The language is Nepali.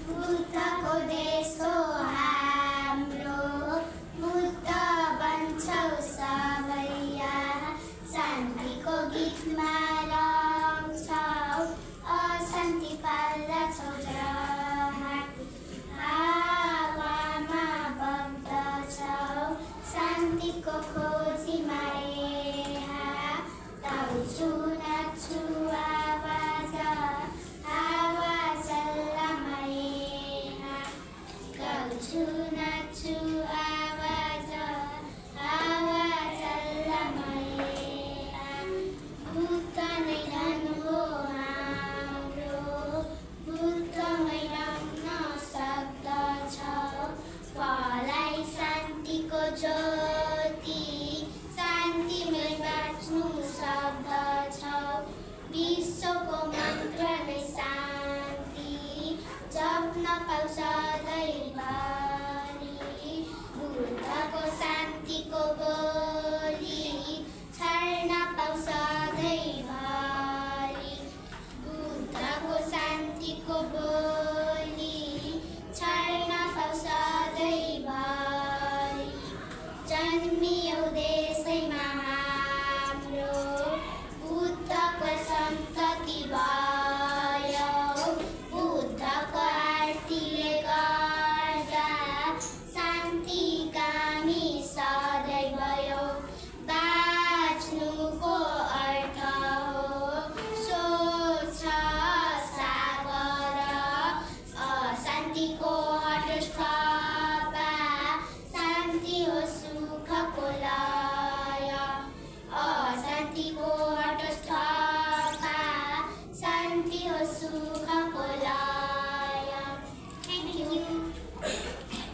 बुद्धको देश हो हाम्रो, बुद्ध बन्छौ सबैया, शान्तिको गीतमा रङ्छौ, अशान्ति पाल्दछौ जहाँ, हावामा बग्दछौ, शान्तिको खोजीमा यहाँ, गाउँछु नाच्छु आवाज, हावा चल्लामा यहाँ, गाउँछु नाच्छु आवाज, हावा चल्लामा यहाँ, बुद्ध नै धन हो हाम्रो, बुद्धमै रम्न सक्दछौ, फलाई शान्तिको ज्योति, शान्तिमै बाँच्नु सक्दछौ, विश्वको मन्त्र नै शान्ति, जप्न पाऊ सधैँभरि, बुद्धको शान्तिको बोली, छर्न पाऊ सधैँभरि, बुद्धको शान्तिको बोली, छर्न पाऊ सधैँभरि, जन्मियौ देशैमा हाम्रो, बुद्धको सन्तति भयौ, बुद्धको आरतीले गर्दा शान्तिकामी सधैँ भयौ, बाँच्नुको अर्थ हो स्वच्छ सागर, अशान्तिको हटोस् थपा, शान्ति हो सुखको लय, अशान्तिको हटोस् थपा, शान्ति हो सुख